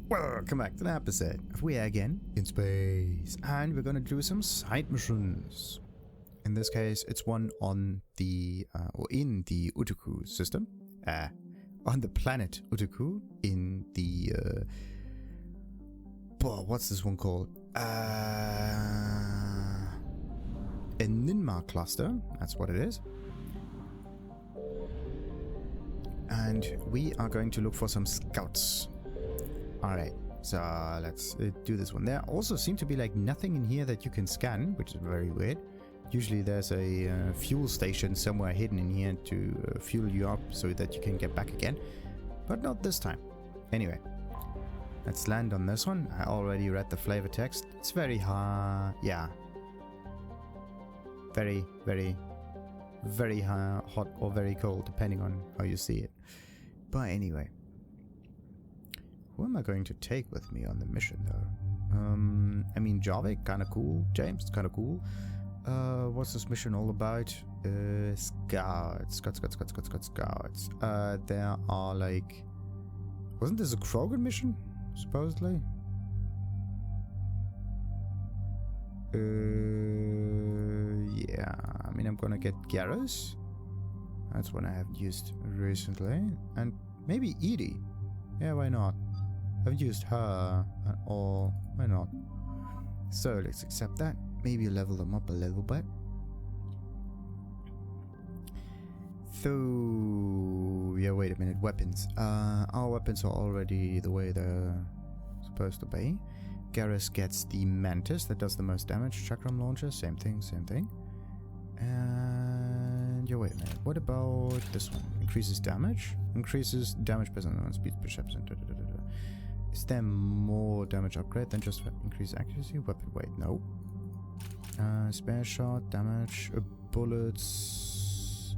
Welcome back to the episode. We are again in space, and we're gonna do some side missions. In this case, it's one on the, or in the Utukku system. On the planet Utukku, in the, what's this one called? A Ninma cluster, that's what it is. And we are going to look for some scouts. Alright, so let's do this one. There also seem to be like nothing in here that you can scan, which is very weird. Usually there's a fuel station somewhere hidden in here to fuel you up so that you can get back again. But not this time. Anyway, let's land on this one. I already read the flavor text. It's very hard. Yeah. Very, very, very hot or very cold, depending on how you see it. But anyway. Who am I going to take with me on the mission, though? I mean, Javik, kind of cool. James, kind of cool. What's this mission all about? Scouts. There are, like... Wasn't this a Krogan mission, supposedly? Yeah. I mean, I'm gonna get Garrus. That's one I haven't used recently. And maybe Edie. Yeah, why not? I've used her at all. Why not? So let's accept that. Maybe level them up a little bit. So yeah, wait a minute. Weapons. Our weapons are already the way they're supposed to be. Garrus gets the Mantis that does the most damage. Chakram launcher, same thing, same thing. And yeah, wait a minute. What about this one? Increases damage. Increases damage based on speed perception. Is there more damage upgrade than just increased accuracy? Weapon weight, no. Spare shot, damage, bullets,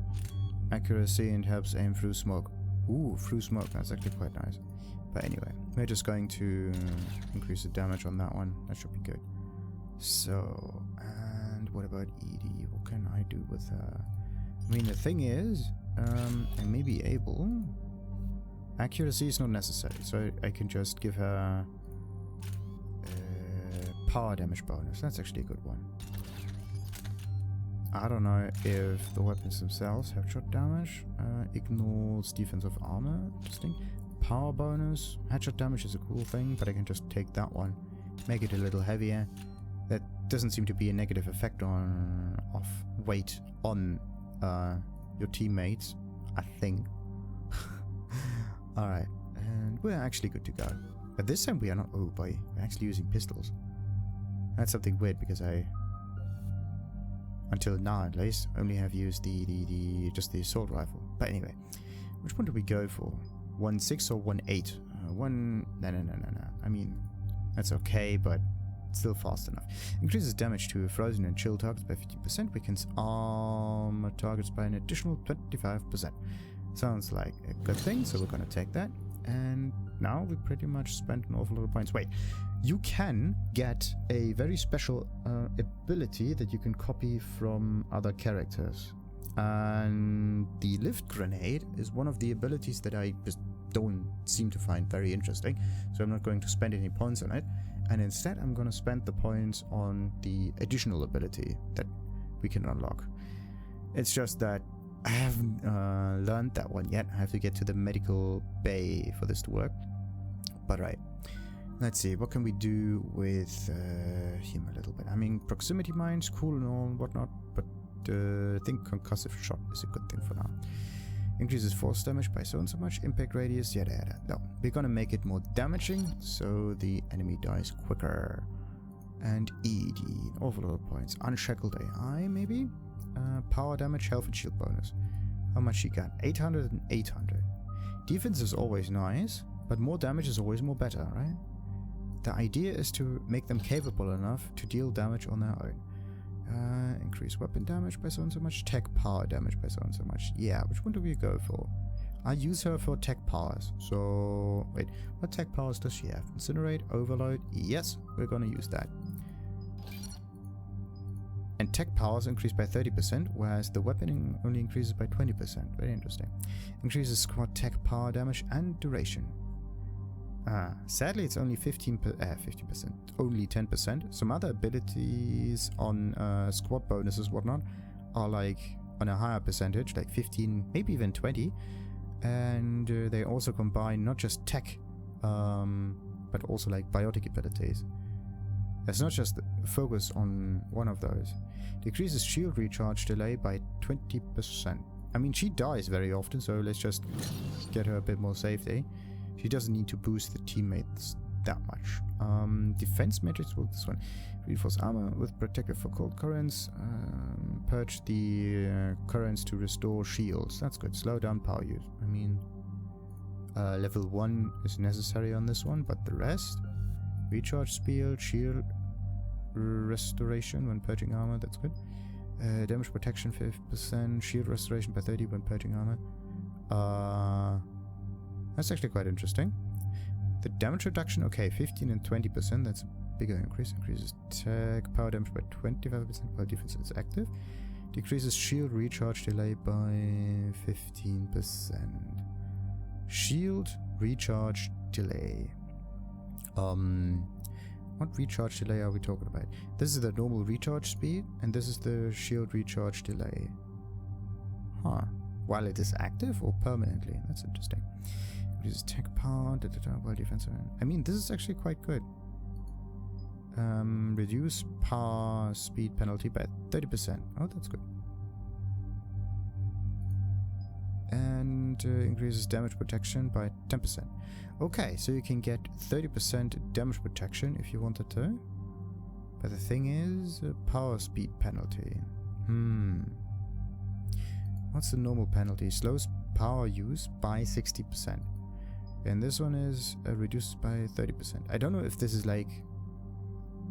accuracy, and helps aim through smoke. Ooh, through smoke, that's actually quite nice. But anyway, we're just going to increase the damage on that one. That should be good. So, and what about Edie? What can I do with her? I mean, the thing is, I may be able... Accuracy is not necessary, so I can just give her power damage bonus. That's actually a good one. I don't know if the weapons themselves have headshot damage. Ignores defensive armor. Interesting. Power bonus. Headshot damage is a cool thing, but I can just take that one. Make it a little heavier. That doesn't seem to be a negative effect of weight on your teammates, I think. Alright, and we're actually good to go. But this time we are not... Oh boy, we're actually using pistols. That's something weird because I... Until now at least, only have used just the assault rifle. But anyway, which one do we go for? 1.6 or 1.8? No. I mean, that's okay, but still fast enough. Increases damage to frozen and chill targets by 15%. Weakens armor targets by an additional 25%. Sounds like a good thing, so we're gonna take that. And now we pretty much spent an awful lot of points. Wait, you can get a very special ability that you can copy from other characters. And the lift grenade is one of the abilities that I just don't seem to find very interesting. So I'm not going to spend any points on it. And instead I'm gonna spend the points on the additional ability that we can unlock. It's just that I haven't learned that one yet. I have to get to the medical bay for this to work. But right. Let's see. What can we do with him a little bit? I mean, proximity mines, cool and all, whatnot. But I think concussive shot is a good thing for now. Increases force damage by so and so much. Impact radius, yada yada. No. We're gonna make it more damaging so the enemy dies quicker. And ED. An awful lot of points. Unshackled AI, maybe? Power damage, health and shield bonus. How much she got? 800 and 800. Defense is always nice, but more damage is always more better, right? The idea is to make them capable enough to deal damage on their own. Increase weapon damage by so and so much. Tech power damage by so and so much. Yeah, which one do we go for? I use her for tech powers. So, wait, what tech powers does she have? Incinerate, overload. Yes, we're gonna use that. And tech powers increase by 30%, whereas the weaponing only increases by 20%. Very interesting. Increases squad tech power damage and duration. Sadly, it's only 50%, only 10%. Some other abilities on squad bonuses, whatnot, are like on a higher percentage, like 15, maybe even 20. And they also combine not just tech, but also like biotic abilities. It's not just focus on one of those. Decreases shield recharge delay by 20%. I mean, she dies very often, so let's just get her a bit more safety. She doesn't need to boost the teammates that much. Defense matrix with this one. Reinforce armor with protector for cold currents. Purge the currents to restore shields. That's good. Slow down power use. I mean, level 1 is necessary on this one, but the rest... Recharge speed, shield restoration when purging armor. That's good. Damage protection 5%. Shield restoration by 30 when purging armor. That's actually quite interesting. The damage reduction, okay, 15 and 20%. That's a bigger increase. Increases tech power damage by 25% while defense is active. Decreases shield recharge delay by 15%. Shield recharge delay. What recharge delay are we talking about? This is the normal recharge speed, and this is the shield recharge delay. Huh. While it is active or permanently? That's interesting. Reduces tech power, while defensive. I mean, this is actually quite good. Reduce power speed penalty by 30%. Oh, that's good. And increases damage protection by 10%. Okay, so you can get 30% damage protection if you wanted to. But the thing is, power speed penalty. What's the normal penalty? Slows power use by 60%. And this one is reduced by 30%. I don't know if this is like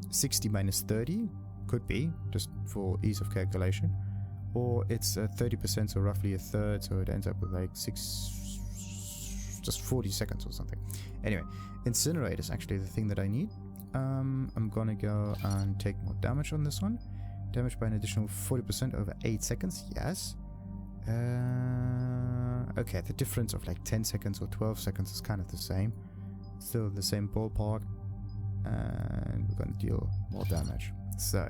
60 minus 30. Could be, just for ease of calculation. Or it's 30%, so roughly a third, so it ends up with like just 40 seconds or something. Anyway, Incinerate is actually the thing that I need. I'm gonna go and take more damage on this one. Damage by an additional 40% over 8 seconds, yes. Okay, the difference of like 10 seconds or 12 seconds is kind of the same. Still the same ballpark. And we're gonna deal more damage. So,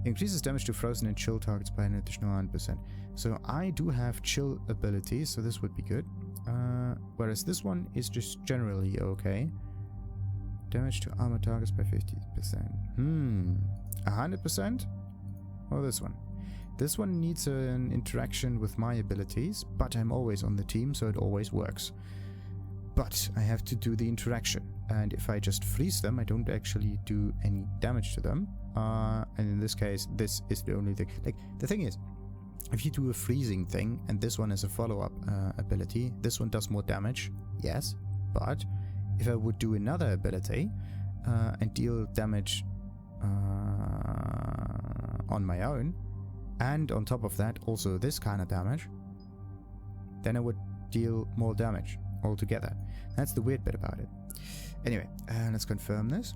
increases damage to frozen and chill targets by an additional 100%. So I do have chill abilities, so this would be good. Whereas this one is just generally okay. Damage to armor targets by 50%. 100%? Or this one? This one needs an interaction with my abilities, but I'm always on the team, so it always works. But I have to do the interaction, and if I just freeze them, I don't actually do any damage to them. And in this case, this is the only thing. Like, the thing is, if you do a freezing thing, and this one is a follow-up ability, this one does more damage, yes, but if I would do another ability and deal damage on my own, and on top of that, also this kind of damage, then I would deal more damage altogether. That's the weird bit about it. Anyway, let's confirm this.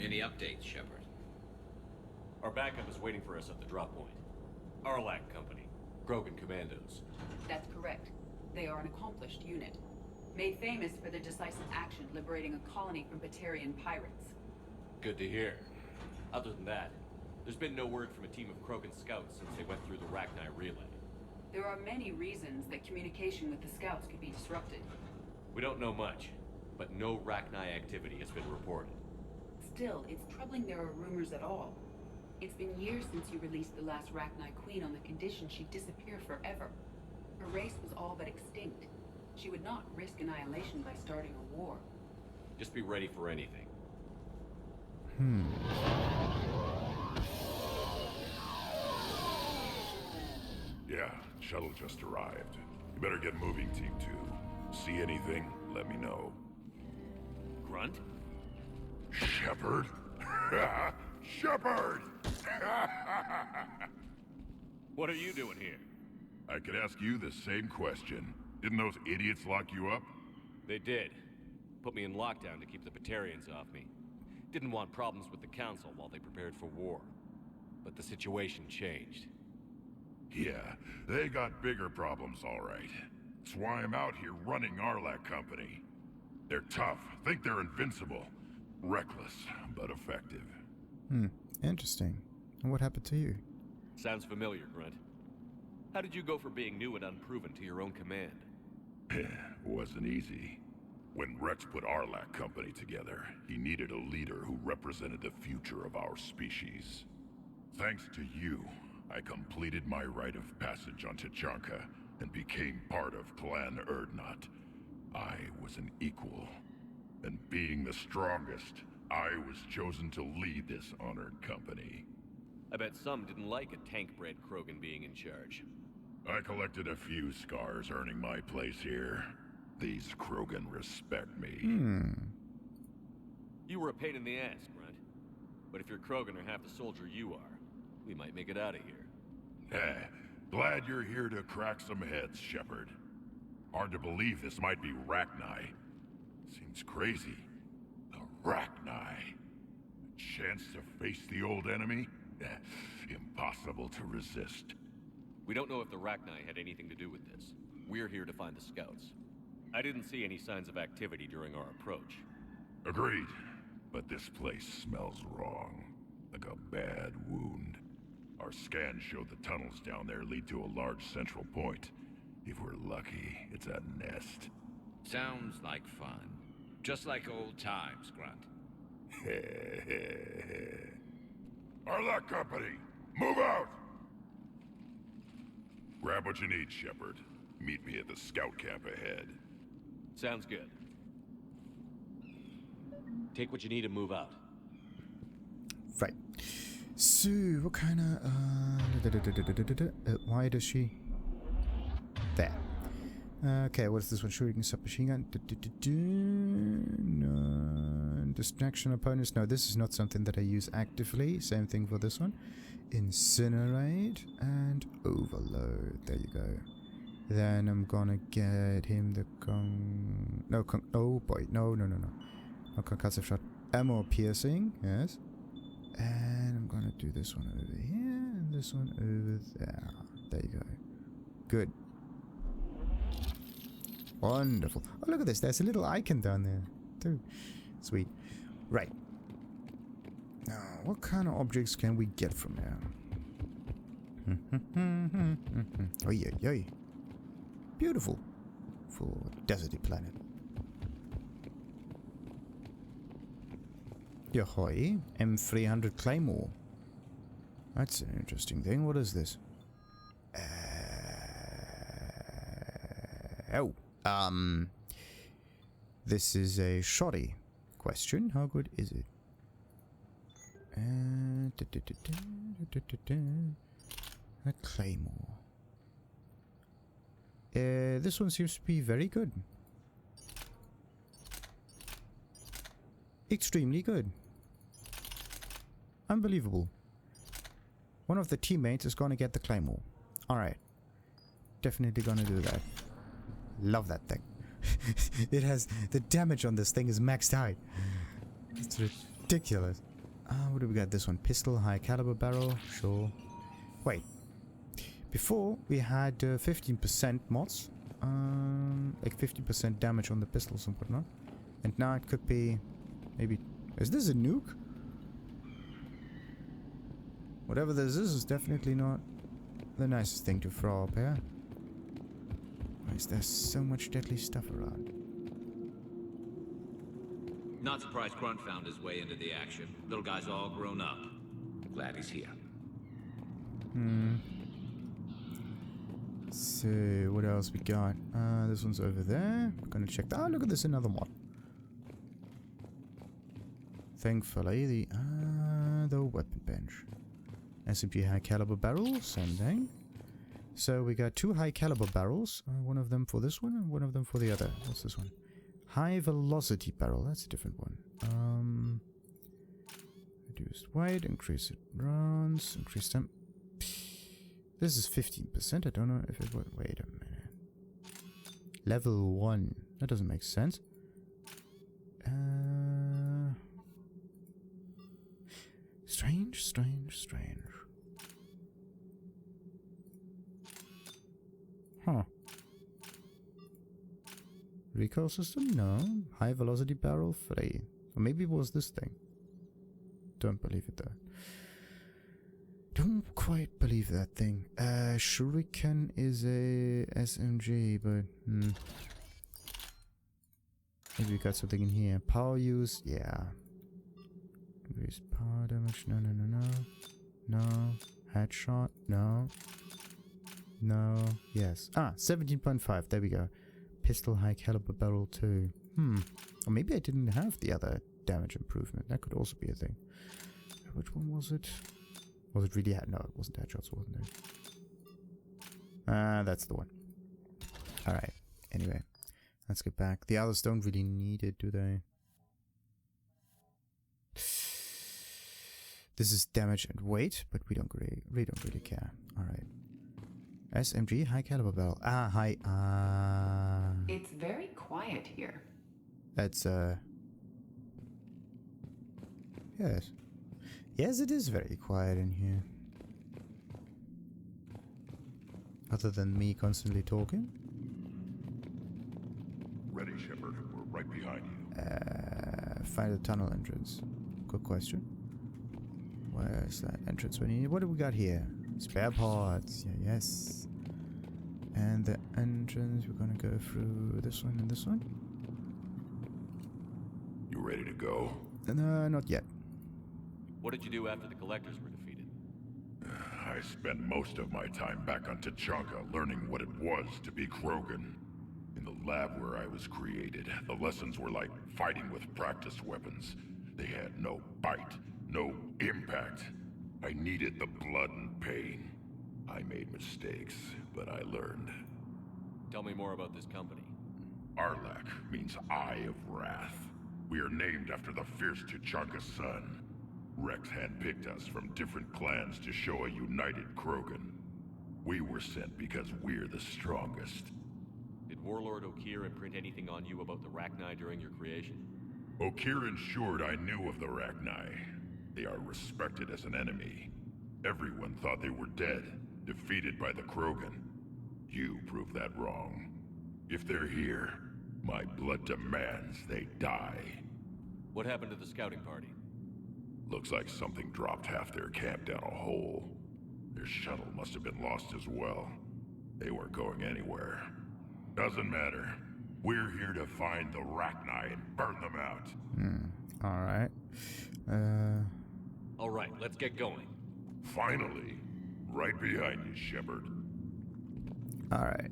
Any updates, Shepard? Our backup is waiting for us at the drop point. Ariake Company, Krogan Commandos. That's correct. They are an accomplished unit, made famous for their decisive action liberating a colony from Batarian pirates. Good to hear. Other than that, there's been no word from a team of Krogan scouts since they went through the Rachni relay. There are many reasons that communication with the scouts could be disrupted. We don't know much, but no Rachni activity has been reported. Still, it's troubling there are rumors at all. It's been years since you released the last Rachni Queen on the condition she'd disappear forever. Her race was all but extinct. She would not risk annihilation by starting a war. Just be ready for anything. Yeah, shuttle just arrived. You better get moving, Team 2. See anything, let me know. Grunt? Shepard? Shepard! What are you doing here? I could ask you the same question. Didn't those idiots lock you up? They did. Put me in lockdown to keep the Batarians off me. Didn't want problems with the Council while they prepared for war. But the situation changed. Yeah, they got bigger problems, all right. That's why I'm out here running Arlak Company. They're tough, think they're invincible. Reckless, but effective. Interesting. And what happened to you? Sounds familiar, Grunt. How did you go from being new and unproven to your own command? Wasn't easy. When Wrex put Arlak Company together, he needed a leader who represented the future of our species. Thanks to you, I completed my rite of passage on Tuchanka and became part of Clan Erdnot. I was an equal. And being the strongest, I was chosen to lead this honored company. I bet some didn't like a tank-bred Krogan being in charge. I collected a few scars earning my place here. These Krogan respect me. You were a pain in the ass, Grunt. But if your Krogan are half the soldier you are, we might make it out of here. Glad you're here to crack some heads, Shepard. Hard to believe this might be Rachni. Seems crazy. The Rachni. A chance to face the old enemy? Impossible to resist. We don't know if the Rachni had anything to do with this. We're here to find the scouts. I didn't see any signs of activity during our approach. Agreed. But this place smells wrong. Like a bad wound. Our scans showed the tunnels down there lead to a large central point. If we're lucky, it's a nest. Sounds like fun. Just like old times, Grunt. Arlak Company, move out! Grab what you need, Shepard. Meet me at the scout camp ahead. Sounds good. Take what you need and move out. Right. So, what kind of... why does she... There. Okay, what is this one? Shooting submachine gun. No. Distraction opponents. No, this is not something that I use actively. Same thing for this one. Incinerate and overload. There you go. Then I'm gonna get him the oh boy, no. No concussive shot. Ammor piercing, yes. And I'm gonna do this one over here and this one over there. There you go. Good. Wonderful. Oh, look at this. There's a little icon down there too. Sweet. Right. Now, what kind of objects can we get from there? Oi. Beautiful. For a deserty planet. Yohoi. M300 Claymore. That's an interesting thing. What is this? This is a shoddy question. How good is it? A Claymore. This one seems to be very good. Extremely good. Unbelievable. One of the teammates is gonna get the Claymore. Alright. Definitely gonna do that. Love that thing. It has... The damage on this thing is maxed out. It's ridiculous. What do we got? This one. Pistol, high caliber barrel. Sure. Wait. Before, we had 15% mods. Like 50% damage on the pistols and whatnot. And now it could be... Maybe... Is this a nuke? Whatever this is definitely not the nicest thing to throw up here. Why is there so much deadly stuff around? Not surprised Grunt found his way into the action. Little guy's all grown up. Glad he's here. So, what else we got? This one's over there. We're gonna check that. Oh, look at this, another mod. Thankfully, the weapon bench. SMG high caliber barrel, same thing. So we got 2 high caliber barrels. One of them for this one and one of them for the other. What's this one? High velocity barrel. That's a different one. Reduced weight, increase it rounds, increase them. This is 15%. I don't know if it would. Wait a minute. Level 1. That doesn't make sense. Strange. Huh. Recoil system? No. High velocity barrel? 3. Or maybe it was this thing. Don't believe it though. Don't quite believe that thing. Shuriken is a SMG, but maybe we got something in here. Power use, yeah. Increase power damage, no. No. Headshot, no. No, yes. 17.5, there we go. Pistol high caliber barrel 2. Or maybe I didn't have the other damage improvement. That could also be a thing. Which one was it? Was it really? No, it wasn't headshots, wasn't it? That's the one. Alright, anyway. Let's get back. The others don't really need it, do they? This is damage and weight, but we don't really care. Alright. SMG, high caliber barrel. High. It's very quiet here. That's, yes. Yes, it is very quiet in here. Other than me constantly talking. Ready, Shepard. We're right behind you. Find a tunnel entrance. Good question. Where's that entrance? What do we got here? Spare pods. Yeah, yes. And the entrance, we're gonna go through this one and this one. You ready to go? No, not yet. What did you do after the Collectors were defeated? I spent most of my time back on Tuchanka learning what it was to be Krogan. In the lab where I was created, the lessons were like fighting with practice weapons. They had no bite, no impact. I needed the blood and pain. I made mistakes, but I learned. Tell me more about this company. Arlak means Eye of Wrath. We are named after the fierce Tuchanka sun. Wrex handpicked us from different clans to show a united Krogan. We were sent because we're the strongest. Did Warlord Okeer imprint anything on you about the Rachni during your creation? Okeer ensured I knew of the Rachni. They are respected as an enemy. Everyone thought they were dead, defeated by the Krogan. You proved that wrong. If they're here, my blood demands they die. What happened to the scouting party? Looks like something dropped half their camp down a hole. Their shuttle must have been lost as well. They weren't going anywhere. Doesn't matter. We're here to find the Rachni and burn them out. Alright. Alright, let's get going. Finally. Right behind you, Shepard. Alright.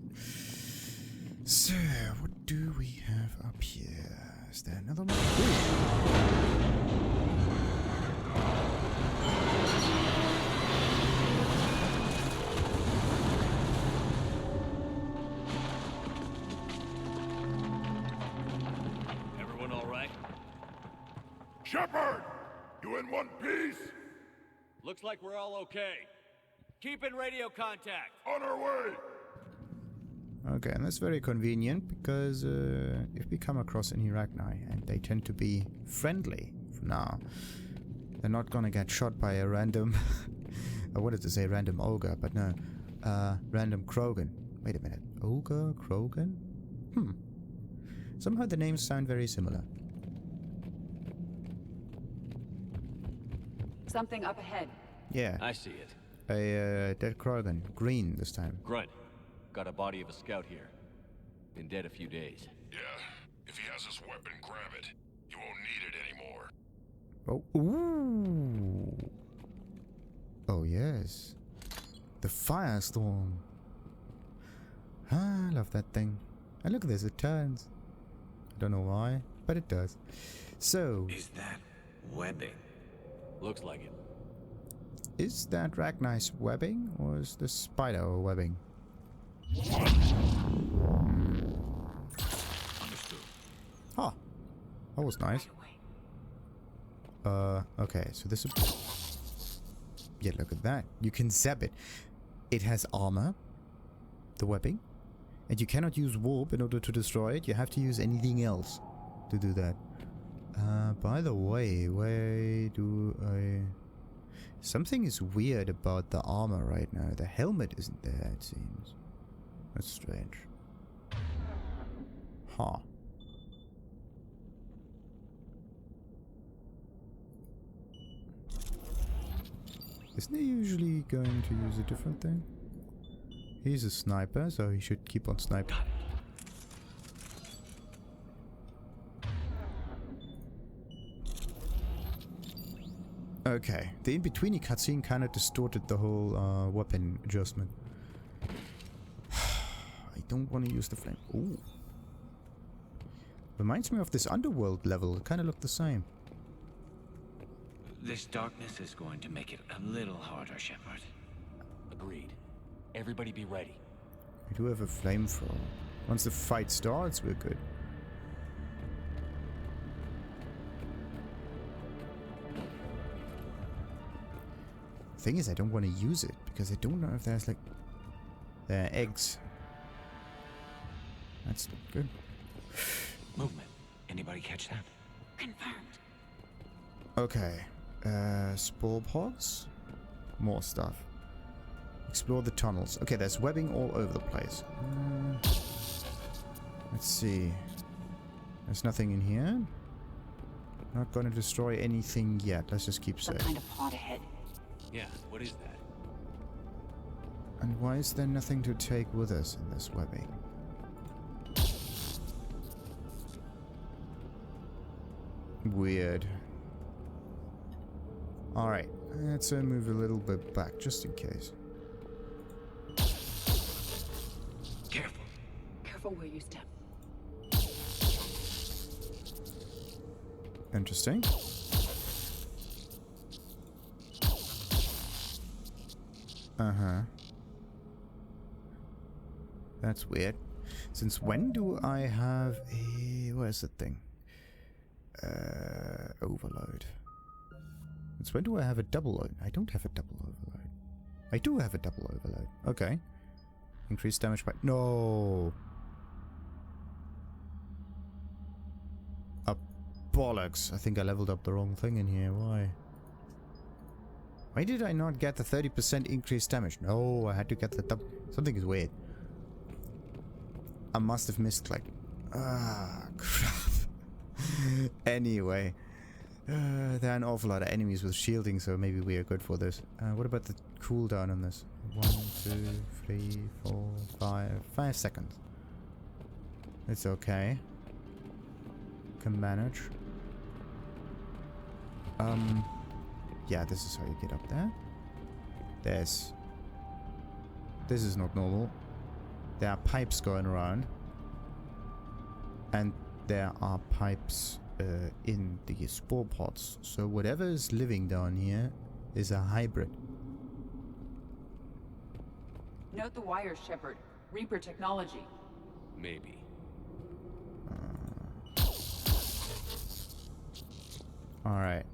So, what do we have up here? Is there another one? Everyone all right? Shepard! You in one piece? Looks like we're all okay. Keep in radio contact. On our way! Okay, and that's very convenient because if we come across any Rachni, and they tend to be friendly for now, they're not gonna get shot by a random... I wanted to say random ogre, but no. Random Krogan. Wait a minute. Ogre? Krogan? Somehow the names sound very similar. Something up ahead. Yeah. I see it. A dead Krogan. Green this time. Grunt. Got a body of a scout here. Been dead a few days. Yeah. If he has his weapon, grab it. You won't need it anymore. Oh, ooh. Oh, yes. The Firestorm. I love that thing. And look at this, it turns. I don't know why, but it does. So, Is that webbing? Looks like it. is that Rachni's webbing, or is the spider webbing? Understood. Huh. That was nice. Okay, so this is... Yeah, look at that. You can zap it. It has armor, the webbing, and you cannot use warp in order to destroy it. You have to use anything else to do that. By the way, where do I... Something is weird about the armor right now. The helmet isn't there, it seems. That's strange. Huh. Isn't he usually going to use a different thing? He's a sniper, so he should keep on sniping. Okay, the in-betweeny cutscene kind of distorted the whole weapon adjustment. I don't want to use the flame. Ooh. Reminds me of this underworld level. It kind of looked the same. This darkness is going to make it a little harder, Shepard. Agreed. Everybody be ready. We do have a flamethrower. Once the fight starts, we're good. Thing is, I don't want to use it because I don't know if there's like there are eggs. That's not good. Movement. Anybody catch that? Confirmed. Okay. Spore Pods. More stuff. Explore the tunnels. Okay, there's webbing all over the place. Let's see. There's nothing in here. Not gonna destroy anything yet. Let's just keep safe. Some kind of pod ahead. Yeah, what is that? And why is there nothing to take with us in this webbing? Weird. Alright, let's move a little bit back, just in case. Careful. Careful where you step. Interesting. Uh-huh. That's weird. Since when do I have a... Where's the thing? Overload. Since when do I have a double load? I don't have a double overload. I do have a double overload. Okay. Increased damage by... No! Bollocks. I think I leveled up the wrong thing in here. Why? Why did I not get the 30% increased damage? No, I had to get the double... Something is weird. I must have misclicked. Ah, crap. Anyway. There are an awful lot of enemies with shielding, so maybe we are good for this. What about the cooldown on this? 1, 2, 3, 4, 5... 5 seconds. It's okay. Can manage. Yeah, this is how you get up there. This is not normal. There are pipes going around. And there are pipes in the spore pods. So whatever is living down here is a hybrid. Note the wires, Shepard. Reaper technology. Maybe. Alright.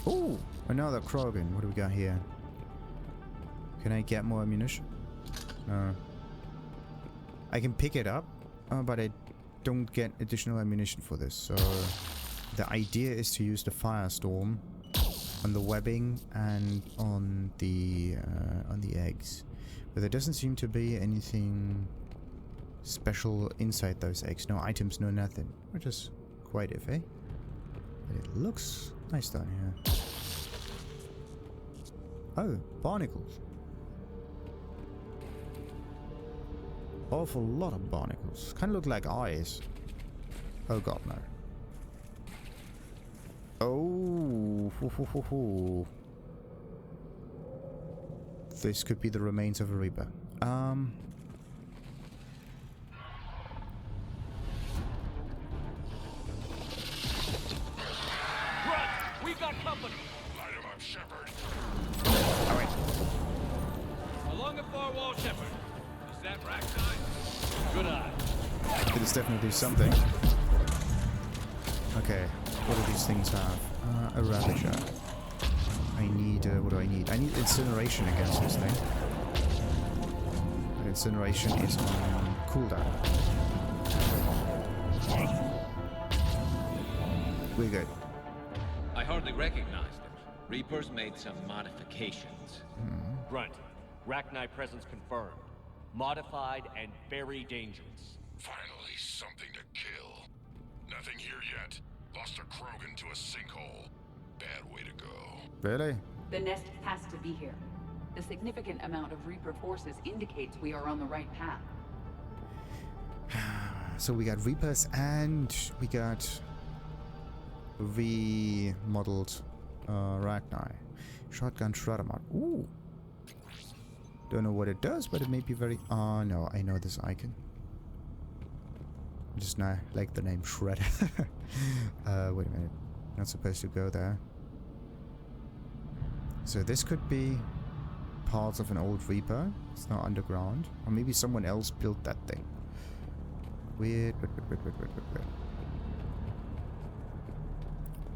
Ooh, another Krogan. What do we got here? Can I get more ammunition? No. I can pick it up, but I don't get additional ammunition for this. So the idea is to use the Firestorm on the webbing and on the eggs, but there doesn't seem to be anything special inside those eggs. No items, no nothing, which is quite iffy. But it looks nice down here. Oh, barnacles. Awful lot of barnacles. Kind of look like eyes. Oh god, no. Oh, this could be the remains of a Reaper. Grunt, we got company. Light him up, Shepard. Alright. Along the far wall, Shepard. Is that Rachni? Good eye. It is definitely something. Okay, what do these things have? A Ravager. I need, what do I need? I need incineration against this thing. But incineration is on cooldown. We're good. I hardly recognized it. Reapers made some modifications. Grunt, Rachni presence confirmed. Modified and very dangerous. Finally, something to kill. Nothing here yet. Lost a Krogan to a sinkhole. Bad way to go. Really? The nest has to be here. The significant amount of Reaper forces indicates we are on the right path. So we got Reapers and we got remodeled Rachni. Shotgun Shredder mod. Ooh. Don't know what it does, but it may be very... Oh, no, I know this icon. Just now like the name Shredder. Wait a minute. Not supposed to go there. So this could be parts of an old Reaper. It's not underground. Or maybe someone else built that thing. Weird.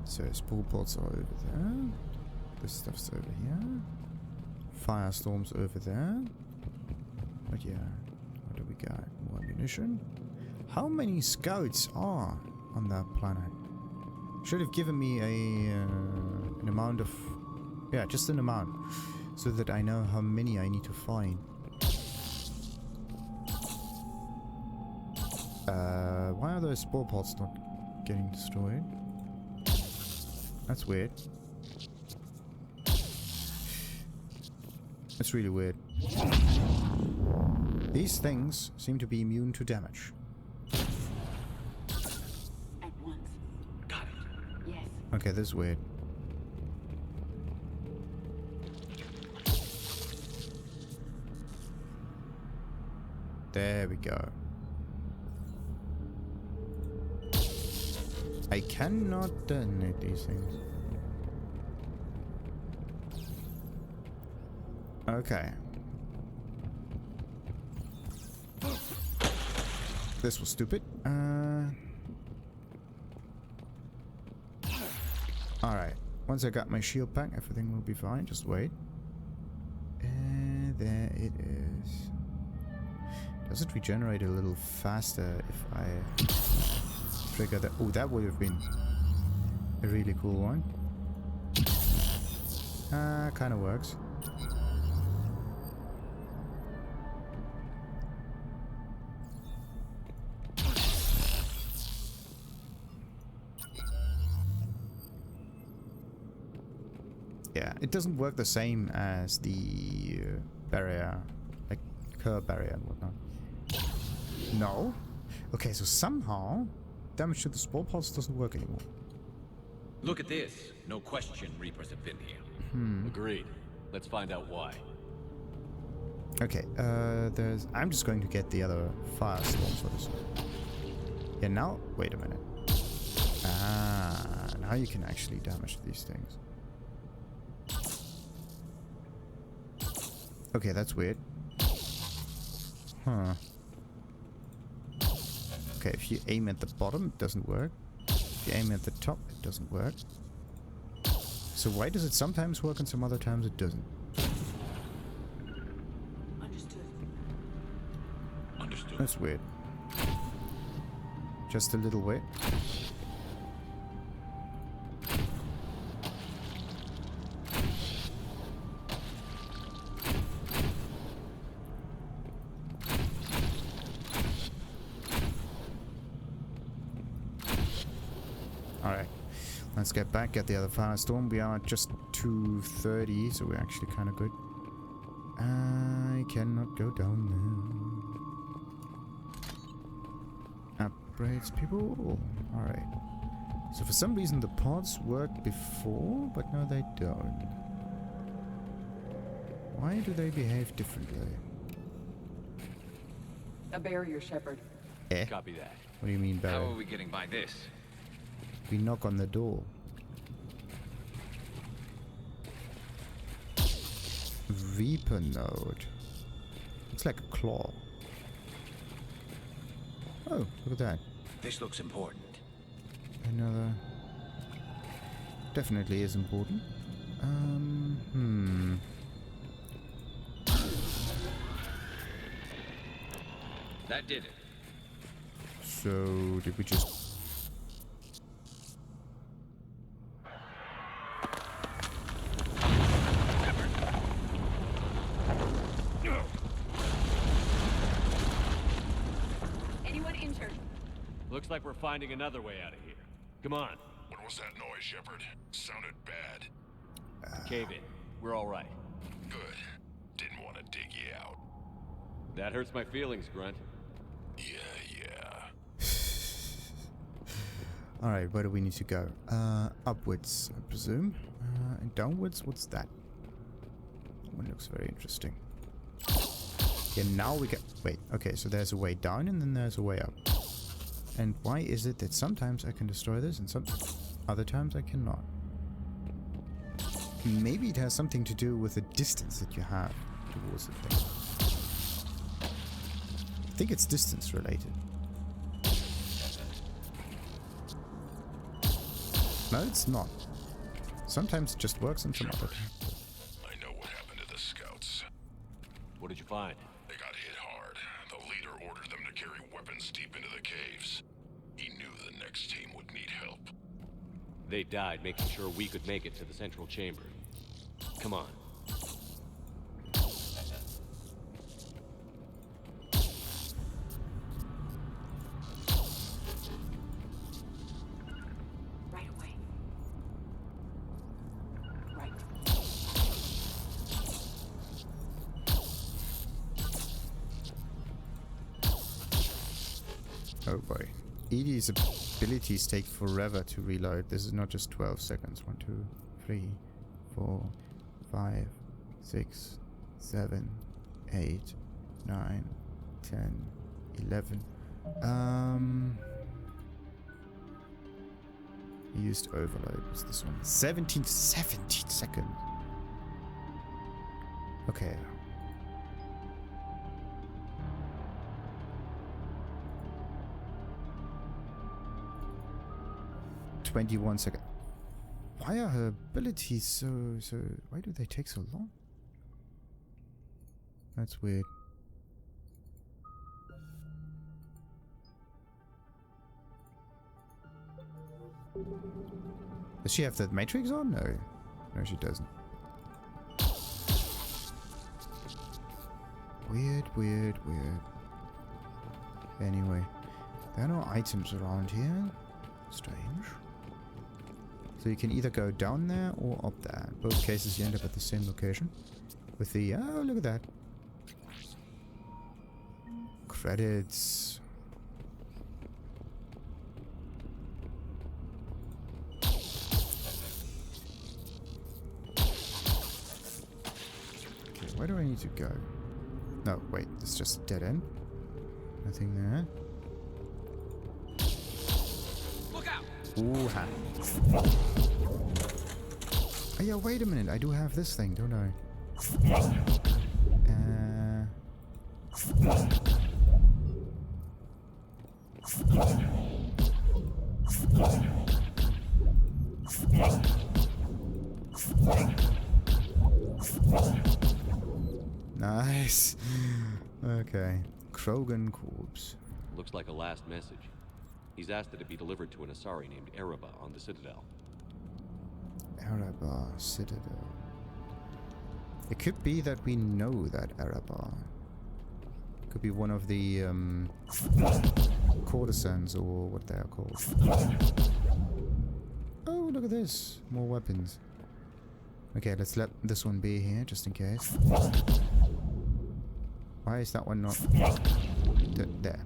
So Spore Pods are over there. This stuff's over here. Firestorm's over there. But yeah, what do we got? More ammunition. How many scouts are on that planet? Should have given me an amount of... Yeah, just an amount. So that I know how many I need to find. Why are those Spore Pods not getting destroyed? That's weird. That's really weird. These things seem to be immune to damage. At once. Got it. Yes. Okay, this is weird. There we go. I cannot detonate these things. Okay. This was stupid. Alright. Once I got my shield back, everything will be fine. Just wait. And there it is. Does it regenerate a little faster if I trigger that? Oh, that would have been a really cool one. Kind of works. Yeah, it doesn't work the same as the barrier, like curve barrier and whatnot. No? Okay, so somehow damage to the Spore Pods doesn't work anymore. Look at this. No question Reapers have been here. Agreed. Let's find out why. Okay, I'm just going to get the other Firestorm for this one. Yeah, now, wait a minute. Ah, now you can actually damage these things. Okay, that's weird. Huh. Okay, if you aim at the bottom, it doesn't work. If you aim at the top, it doesn't work. So why does it sometimes work and some other times it doesn't? Understood. Understood. That's weird. Just a little weird. Alright. Let's get back at the other Firestorm. We are just 230, so we're actually kind of good. I cannot go down there. Upgrades, people. Alright. So for some reason the pods worked before, but now they don't. Why do they behave differently? A barrier, Shepard. Eh? Copy that. What do you mean, How Barry? are we getting by this? We knock on the door. Reaper node. Looks like a claw. Oh, look at that. This looks important. Another... Definitely is important. That did it. So, did we just... Looks like we're finding another way out of here. Come on. What was that noise, Shepard? Sounded bad. Cave in. We're all right. Good. Didn't want to dig you out. That hurts my feelings, Grunt. Yeah. Alright, where do we need to go? Upwards, I presume. And downwards, what's that? That one looks very interesting. Yeah, now we get... Wait, okay, so there's a way down and then there's a way up. And why is it that sometimes I can destroy this and some other times I cannot? Maybe it has something to do with the distance that you have towards the thing. I think it's distance related. No, it's not. Sometimes it just works and some other times. I know what happened to the scouts. What did you find? They got hit hard. The leader ordered them to carry weapons deep into the caves. He knew the next team would need help. They died making sure we could make it to the central chamber. Come on. Right away. Right. Oh boy. Edie's abilities take forever to reload. This is not just 12 seconds. 1, 2, 3, 4, 5, 6, 7, 8, 9, 10, 11. Used overload. What's this one? 17 seconds. Okay. "21 seconds. Why are her abilities so... Why do they take so long? That's weird. Does she have that matrix on? No. No, she doesn't. Weird. Anyway. There are no items around here. Strange. So you can either go down there or up there. In both cases you end up at the same location. With the... Oh, look at that. Credits. Okay, where do I need to go? No, wait. It's just a dead end. Nothing there. Ooh, ha. Oh yeah, wait a minute. I do have this thing, don't I? Nice. Okay. Krogan corpse. Looks like a last message. He's asked that it be delivered to an Asari named Ereba on the Citadel. Ereba Citadel. It could be that we know that Ereba. Could be one of the courtesans or what they are called. Oh, look at this. More weapons. Okay, let's let this one be here just in case. Why is that one not there?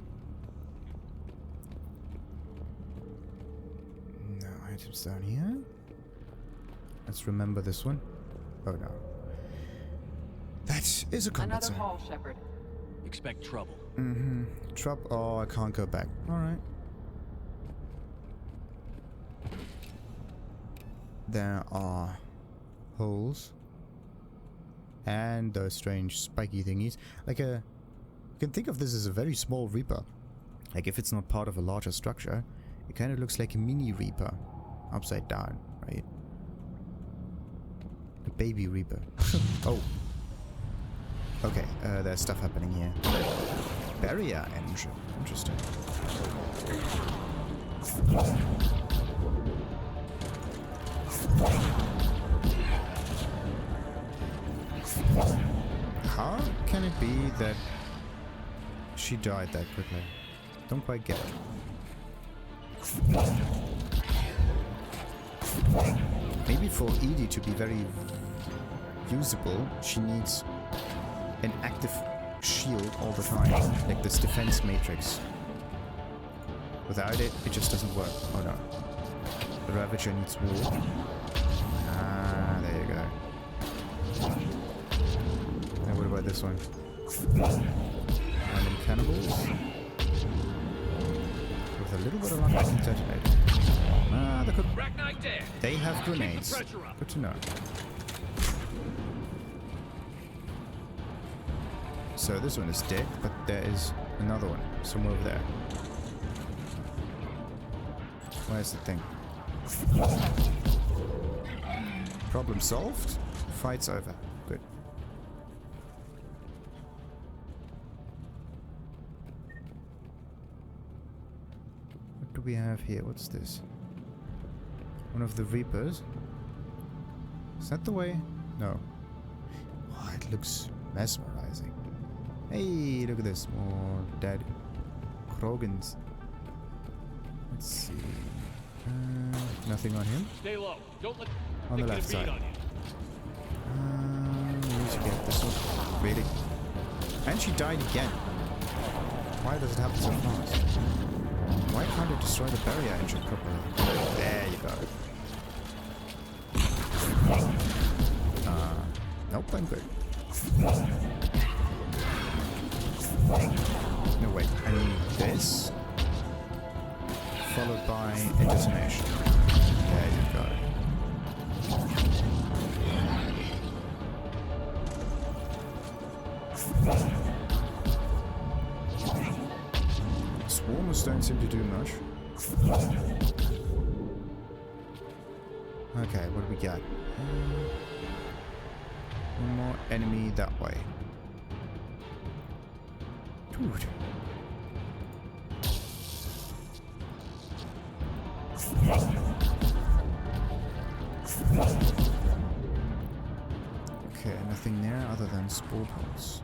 No items down here. Let's remember this one. Oh no. That is a combat Another zone. hall, Shepard. Expect trouble. Trouble. Oh, I can't go back. Alright. There are holes. And those strange spiky thingies. Like a... You can think of this as a very small Reaper. Like if it's not part of a larger structure, it kind of looks like a mini Reaper. Upside down, right? A baby Reaper. Oh. Okay, there's stuff happening here. Barrier engine. Interesting. How can it be that she died that quickly? Don't quite get it. Maybe for Edie to be very usable, she needs an active shield all the time, like this defense matrix. Without it, it just doesn't work. Oh no. The Ravager needs war. Ah, there you go. Now what about this one? And then cannibals. With a little bit of luck, I can detonate. Ah, they have grenades. Good to know. So this one is dead, but there is another one somewhere over there. Where's the thing? Problem solved. Fight's over. Good. What do we have here? What's this? One of the Reapers. Is that the way? No. Oh, it looks mesmerizing. Hey, look at this. More dead Krogans. Let's see. Nothing on him. Stay low. Don't let on the left side. We need to get this one. Really? And she died again. Why does it happen so fast? Why can't it destroy the barrier engine properly? There you go. Nope, I'm good. No, wait. I need this. Followed by a detonation. There you go. Swarmers don't seem to do much. Okay, what do we got? One more enemy that way. Dude. Okay, nothing there other than Spore Pods.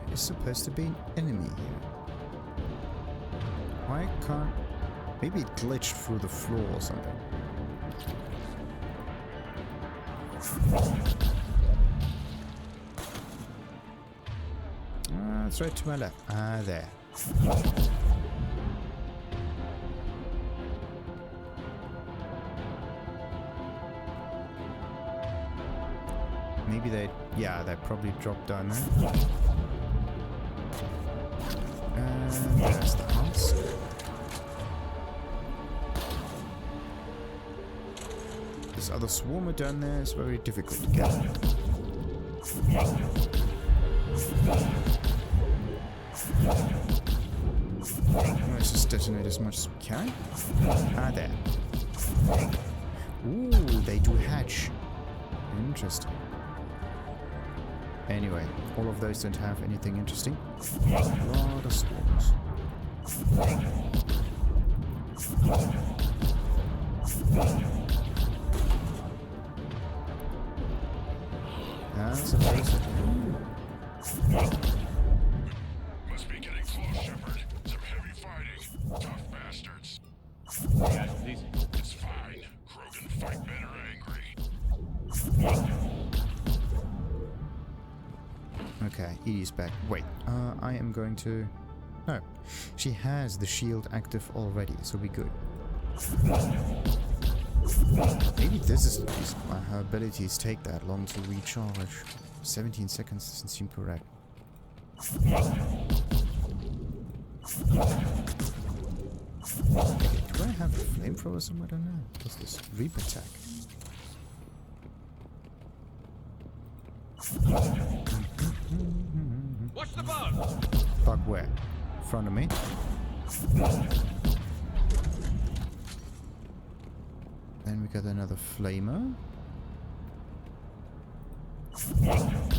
There's supposed to be an enemy here. Why can't... Maybe it glitched through the floor or something. It's right to my left. Ah, there. Maybe they... Yeah, they probably dropped down there. And there's the husk. This other swarmer down there is very difficult to get. Let's just detonate as much as we can. Ah, there. Ooh, they do hatch. Interesting. Anyway, all of those don't have anything interesting. A lot of swarms. That's a place. Must be getting close, Shepard. Some heavy fighting. Tough bastards. Casualties? It's fine. Krogan fight better angry. Okay, Edie's back. Wait, I am going to... No, she has the shield active already, so we're good. Maybe this is the reason why her abilities take that long to recharge. 17 seconds doesn't seem correct. Do I have a flamethrower somewhere? I don't know. What's this? Reap attack. Watch the bug! Bug where? In front of me? Then we got another flamer.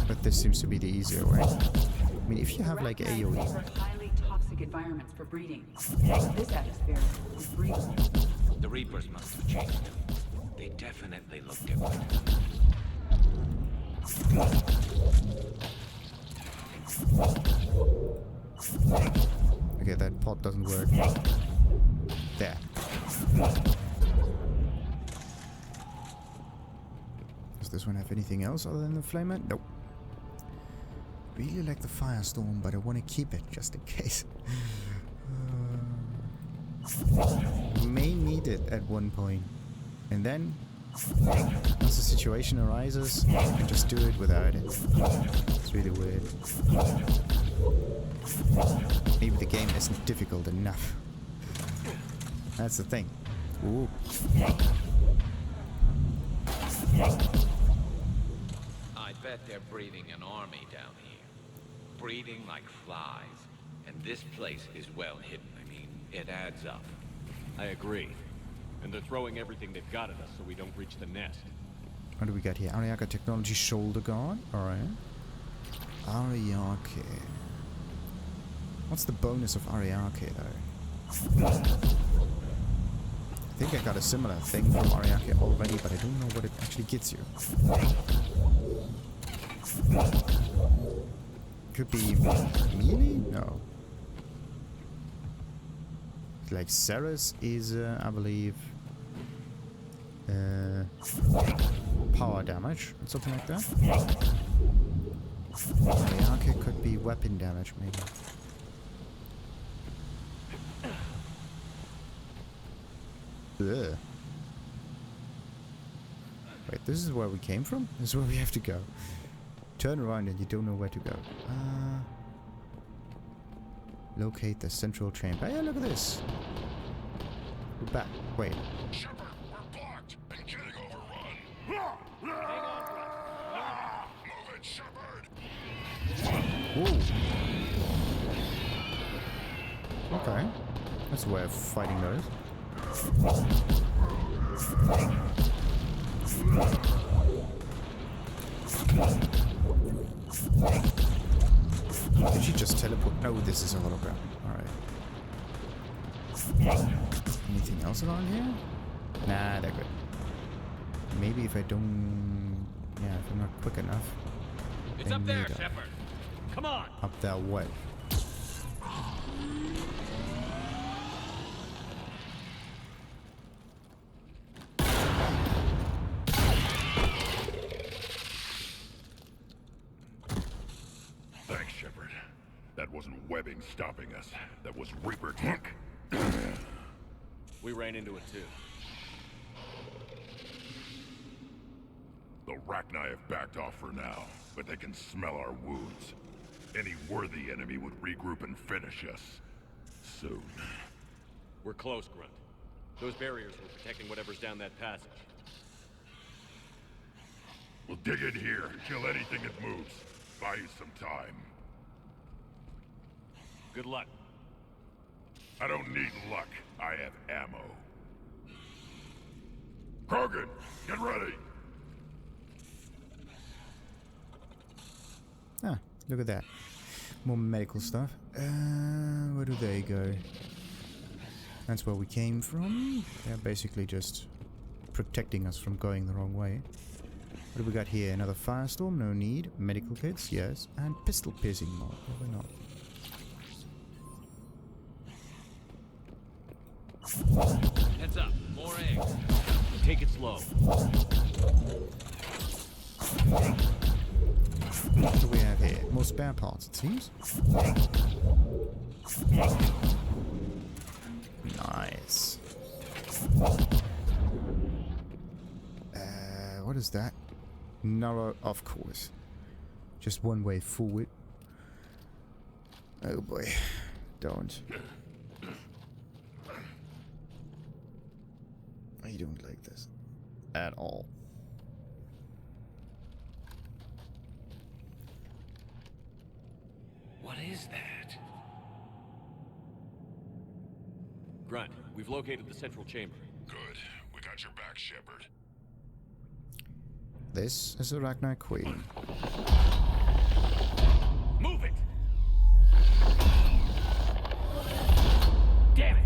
But this seems to be the easier way. I mean, if you have like AoE... These are highly toxic environments for breeding. This atmosphere is breathable. The Reapers must have changed. They definitely look different. Okay, that pot doesn't work. There. Does this one have anything else other than the flamer? Nope. Really like the Firestorm, but I want to keep it just in case. May need it at one point. And then, once the situation arises, I can just do it without it. It's really weird. Maybe the game isn't difficult enough. That's the thing. Ooh. I bet they're breeding an army down here. Breeding like flies. And this place is well hidden. I mean, it adds up. I agree. And they're throwing everything they've got at us so we don't reach the nest. What do we got here? Ariake technology shoulder guard. Alright. Ariake. What's the bonus of Ariake though? I think I got a similar thing from Ariake already, but I don't know what it actually gets you. Could be melee? No. Like Ceres is, I believe, power damage, something like that. Ariake could be weapon damage, maybe. Ugh. Wait, this is where we came from? This is where we have to go. Turn around and you don't know where to go. Locate the central chamber. Yeah, look at this. We're back. Wait. Shepard, we're blocked and getting overrun. Move it, Shepard. Whoa. Okay. That's a way of fighting those. Did she just teleport? No, this is a hologram. Alright. Anything else around here? Nah, they're good. Maybe if I don't... Yeah, if I'm not quick enough. It's up there, Shepard. Come on. Up there what? Thanks, Shepard. That wasn't webbing stopping us. That was Reaper tech. We ran into it too. The Rachni have backed off for now, but they can smell our wounds. Any worthy enemy would regroup and finish us. Soon. We're close, Grunt. Those barriers were protecting whatever's down that passage. We'll dig in here, kill anything that moves. Buy you some time. Good luck. I don't need luck. I have ammo. Krogan, get ready! Ah, look at that. More medical stuff. Where do they go? That's where we came from. They're basically just protecting us from going the wrong way. What do we got here? Another Firestorm? No need. Medical kits? Yes. And pistol piercing mod. Why not? Heads up. More eggs. Take it slow. What do we have here? More spare parts, it seems. Nice. What is that? Narrow, of course. Just one way forward. Oh boy. Don't. I don't like this. At all. What is that? Grunt, we've located the central chamber. Good. We got your back, Shepard. This is the Rachni Queen. Move it! Damn it!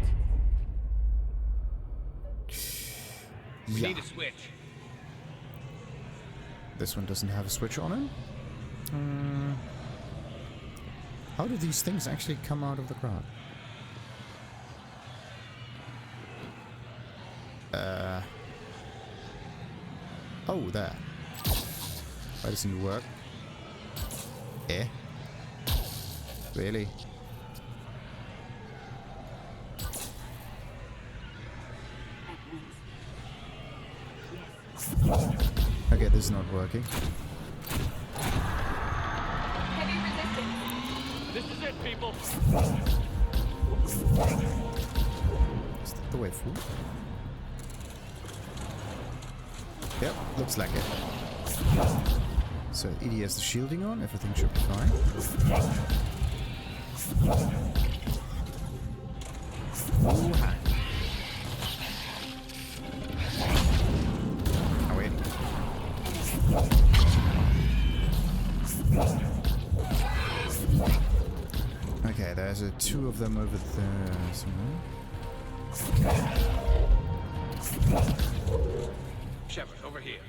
We need a switch. This one doesn't have a switch on it. How do these things actually come out of the ground? Oh, there. Why doesn't it work? Eh? Really? Okay, this is not working. Heavy resistance. This is it, people. Is that the way forward? Yep, looks like it. So ED has the shielding on, everything should be fine. Ooh-ha. Oh wait. Okay, there's two of them over there somewhere. Shepard, over here.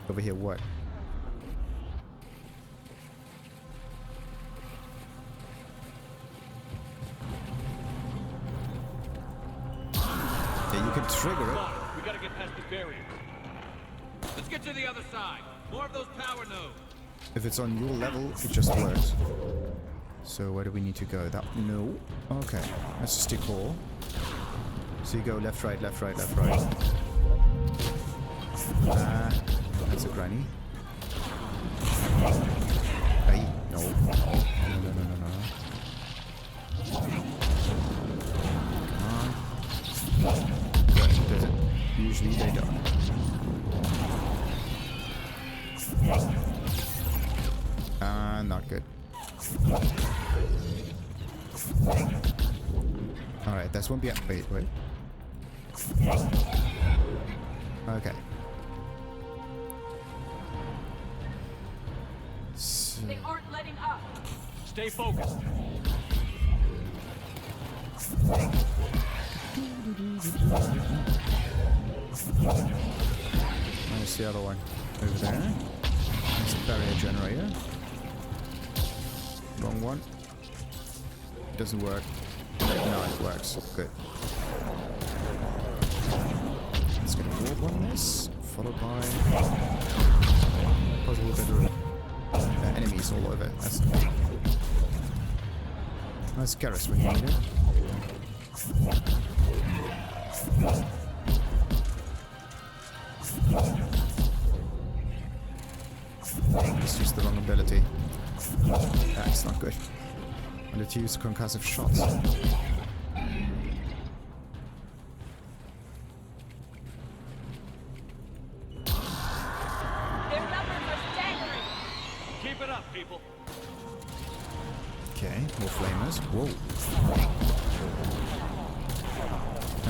Over here, what? Yeah, you can trigger it. Come on, we gotta get past the barrier. Let's get to the other side. More of those power nodes. If it's on your level, it just works. So where do we need to go? That no. Okay, let's just stick all. So you go left, right, left, right, left, right. That's a granny. Hey, no. No. Come on. Good, does it? Usually they don't. Not good. Alright, that's one behind. Wait. Okay. So They aren't letting up. Stay focused. there's the other one over there. There's a barrier generator. Wrong one. It doesn't work. No, it works. Good. Let's get a warp on this, followed by possible better enemies all over. That's nice Garrus when you need it. Just use the wrong ability. That's not good. I wanted to use concussive shots. Their numbers are staggering. Keep it up, people. Okay, more flamers. Whoa.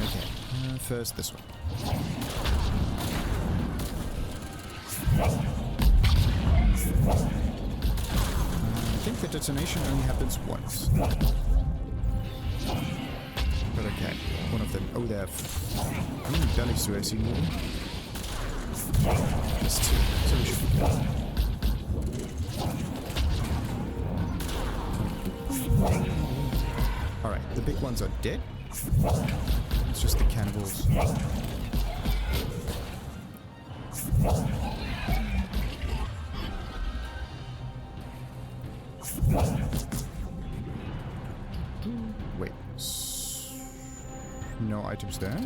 Okay, first this one. I think the detonation only happens once. But okay, one of them. Oh, there. How many bellies do I see moving? Just two, so we should be good. Alright, the big ones are dead. It's just the cannibals. Wait. No items there.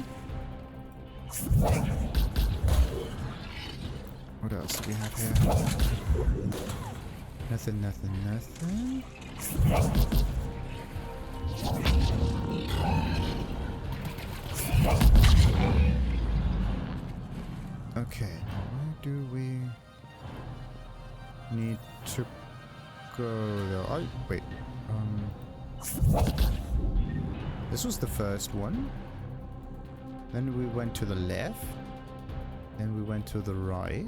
What else do we have here? Nothing. Okay, where do we need to go though? Oh, wait. This was the first one. Then we went to the left. Then we went to the right.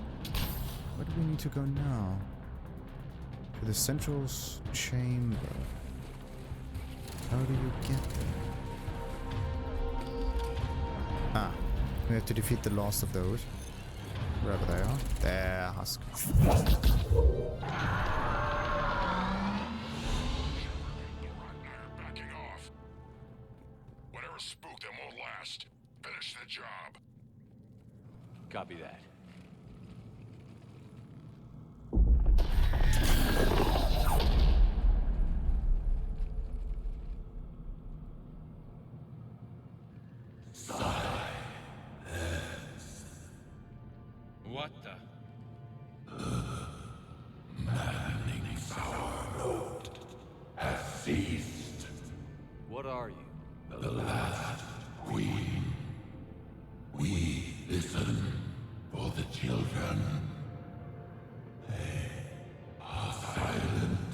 Where do we need to go now? To the central chamber. How do you get there? Ah, we have to defeat the last of those. Wherever they are. There, husk. job. Copy that. What the? Maddening sour note has ceased. What are you? The last queen. We listen for the children. They are silent.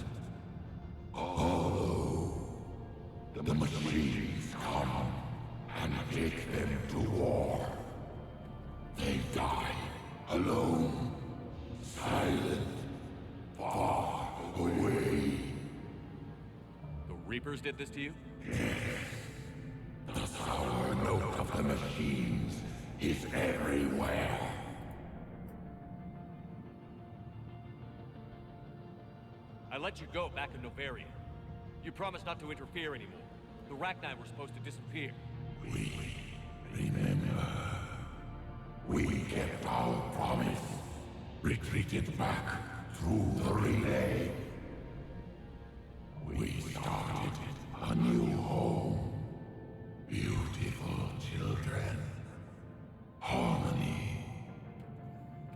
Although the machines come and take them to war, they die alone, silent, far away. The Reapers did this to you? The sour note of the machines is everywhere. I let you go back in Novaria. You promised not to interfere anymore. The Rachni were supposed to disappear. We remember. We kept our promise. Retreated back through the relay. We started a new home. Beautiful children. Harmony.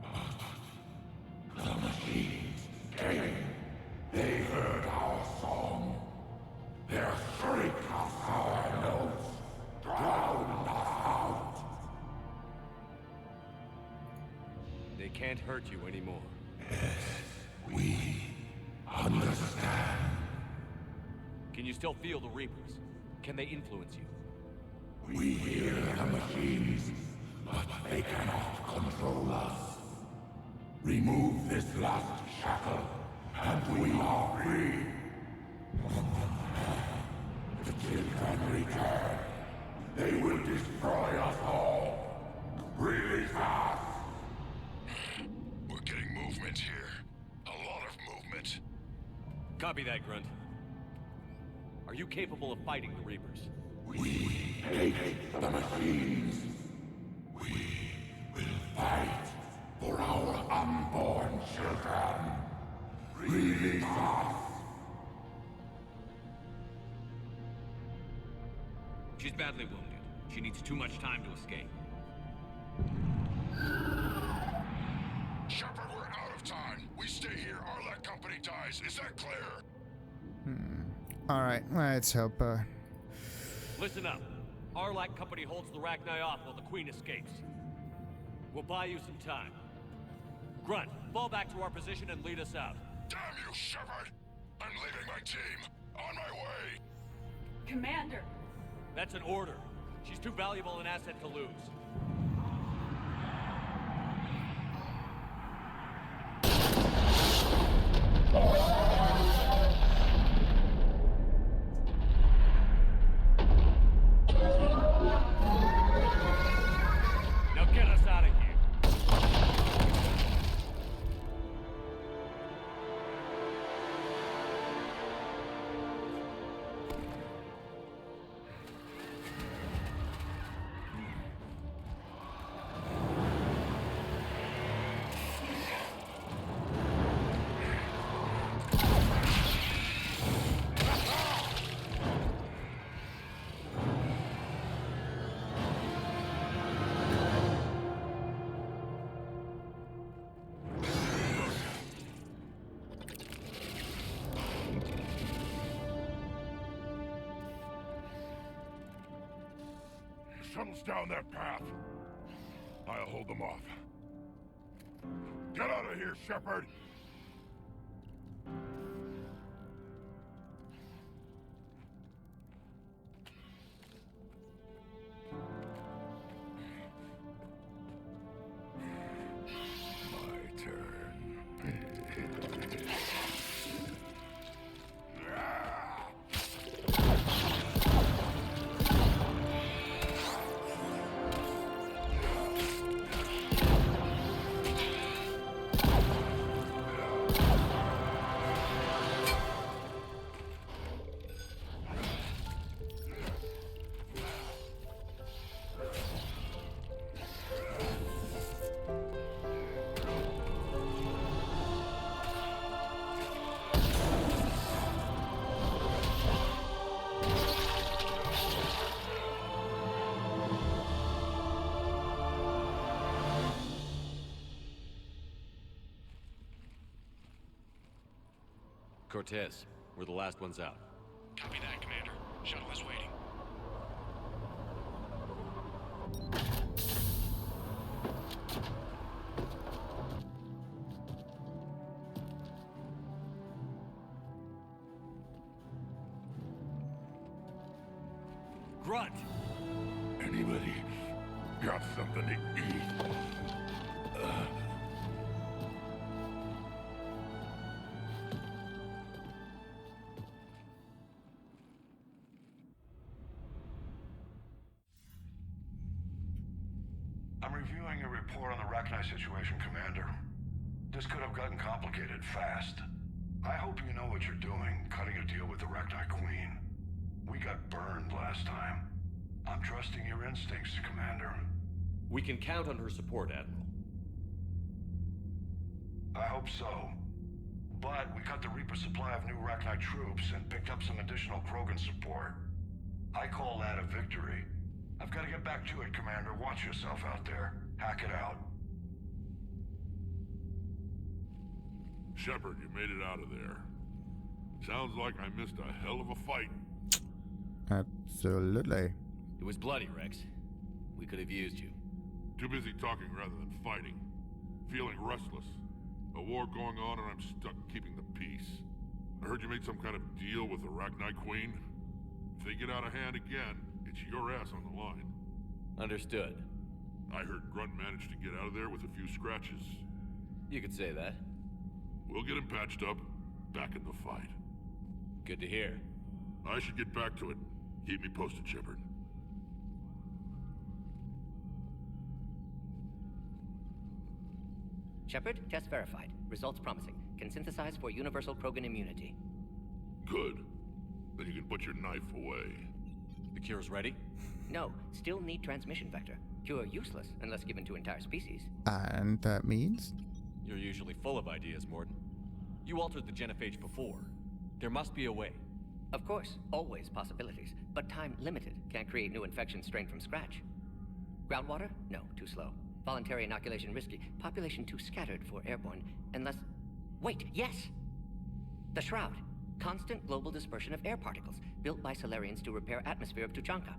But the machines came. They heard our song. Their shriek of sour notes drowned us out. They can't hurt you anymore. Yes, we understand. Can you still feel the Reapers? Can they influence you? We hear the machines, but they cannot control us. Remove this last shackle, and we are free. The children return. They will destroy us all. Release us! We're getting movement here. A lot of movement. Copy that, Grunt. Are you capable of fighting the Reapers? We hate the machines. We will fight for our unborn children. Release us! She's badly wounded. She needs too much time to escape. Shepard, we're out of time. We stay here, Arlek Company dies. Is that clear? Alright, let's hope, Listen up. Arlak Company holds the Rachni off while the Queen escapes. We'll buy you some time. Grunt, fall back to our position and lead us out. Damn you, Shepard! I'm leaving my team. On my way! Commander! That's an order. She's too valuable an asset to lose. Now get us out of here. Shuttles down that path. I'll hold them off. Get out of here, Shepard! My turn. Cortez, we're the last ones out. Copy that, Commander. Shuttle is waiting. Grunt! Anybody got something to eat? I'm reviewing your report on the Rachni situation, Commander. This could have gotten complicated fast. I hope you know what you're doing, cutting a deal with the Rachni Queen. We got burned last time. I'm trusting your instincts, Commander. We can count on her support, Admiral. I hope so. But we cut the Reaper supply of new Rachni troops and picked up some additional Krogan support. I call that a victory. I've got to get back to it, Commander. Watch yourself out there. Hackett out. Shepard, you made it out of there. Sounds like I missed a hell of a fight. Absolutely. It was bloody, Wrex. We could have used you. Too busy talking rather than fighting. Feeling restless. A war going on and I'm stuck keeping the peace. I heard you made some kind of deal with the Rachni Queen. If they get out of hand again, it's your ass on the line. Understood. I heard Grunt managed to get out of there with a few scratches. You could say that. We'll get him patched up, back in the fight. Good to hear. I should get back to it. Keep me posted, Shepard. Shepard, test verified. Results promising. Can synthesize for universal Krogan immunity. Good. Then you can put your knife away. The cure's ready? No, still need transmission vector. Cure useless unless given to entire species. And that means? You're usually full of ideas, Mordin. You altered the genophage before. There must be a way. Of course, always possibilities, but time limited. Can't create new infection strain from scratch. Groundwater? No, too slow. Voluntary inoculation risky. Population too scattered for airborne, unless... Wait, yes! The Shroud. Constant global dispersion of air particles, built by Solarians to repair atmosphere of Tuchanka.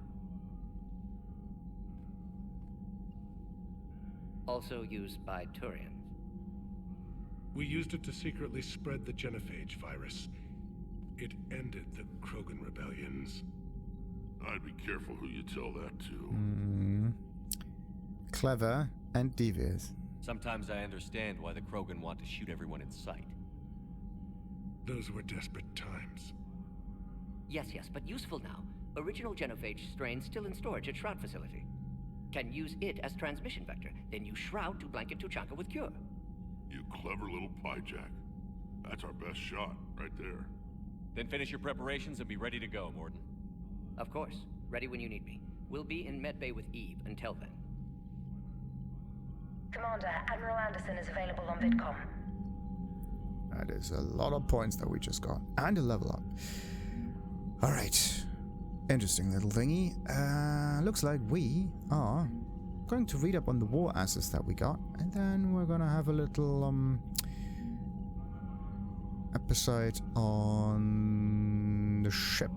Also used by Turians. We used it to secretly spread the Genophage virus. It ended the Krogan rebellions. I'd be careful who you tell that to. Clever and devious. Sometimes I understand why the Krogan want to shoot everyone in sight. Those were desperate times. Yes, but useful now. Original Genophage strain still in storage at Shroud facility. Can use it as transmission vector, then use Shroud to blanket Tuchanka with Cure. You clever little piejack. That's our best shot, right there. Then finish your preparations and be ready to go, Mordin. Of course. Ready when you need me. We'll be in medbay with Eve until then. Commander, Admiral Anderson is available on VidCom. That is a lot of points that we just got. And a level up. Alright. Interesting little thingy. Looks like we are going to read up on the war assets that we got. And then we're gonna have a little episode on the ship.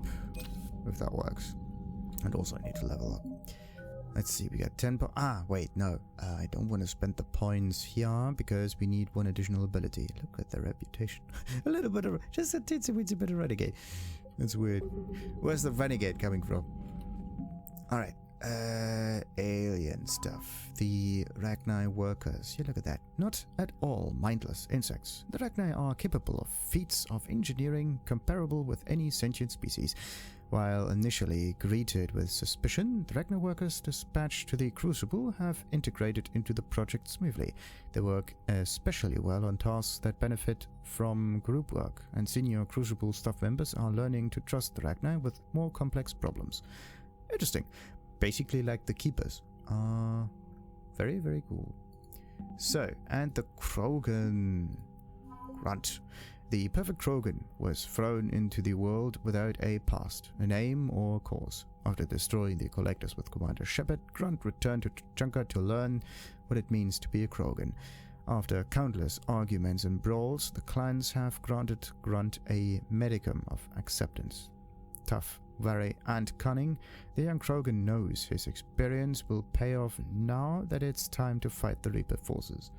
If that works. And also I need to level up. Let's see, we got 10 wait, no. I don't want to spend the points here because we need one additional ability. Look at the reputation. A little bit of, just a teensy bit of renegade. That's weird. Where's the renegade coming from? Alright. Alien stuff. The Rachni workers. Yeah, look at that. Not at all mindless insects. The Rachni are capable of feats of engineering comparable with any sentient species. While initially greeted with suspicion, the Rachni workers dispatched to the Crucible have integrated into the project smoothly. They work especially well on tasks that benefit from group work, and senior Crucible staff members are learning to trust the Rachni with more complex problems. Interesting. Basically like the Keepers. Very, very cool. So, and the Krogan. Grunt. The perfect Krogan was thrown into the world without a past, a name, or cause. After destroying the Collectors with Commander Shepard, Grunt returned to Tuchanka to learn what it means to be a Krogan. After countless arguments and brawls, the clans have granted Grunt a medicum of acceptance. Tough, wary, and cunning, the young Krogan knows his experience will pay off now that it's time to fight the Reaper forces.